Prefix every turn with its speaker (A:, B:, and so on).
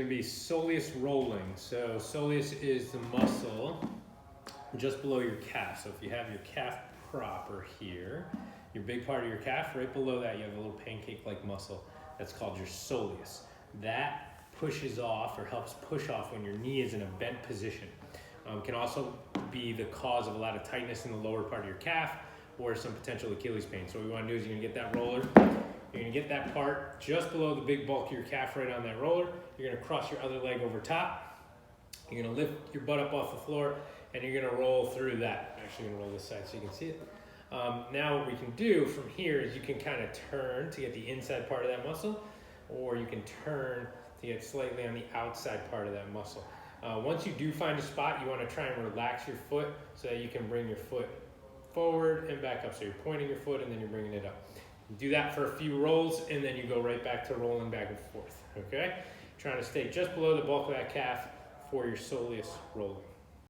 A: Going to be soleus rolling. So soleus is the muscle just below your calf. So if you have your calf proper here, your big part of your calf, right below that you have a little pancake-like muscle that's called your soleus. That pushes off or helps push off when your knee is in a bent position. Can also be the cause of a lot of tightness in the lower part of your calf or some potential Achilles pain. So what we want to do is you're going to get that roller. You're going to get that part just below the big bulk of your calf right on that roller. You're going to cross your other leg over top. You're going to lift your butt up off the floor and you're going to roll through that. I'm actually going to roll this side so you can see it. Now what we can do from here is you can kind of turn to get the inside part of that muscle, or you can turn to get slightly on the outside part of that muscle. Once you do find a spot, you want to try and relax your foot so that you can bring your foot forward and back up. So you're pointing your foot and then you're bringing it up. Do that for a few rolls and then you go right back to rolling back and forth, okay? Trying to stay just below the bulk of that calf for your soleus rolling.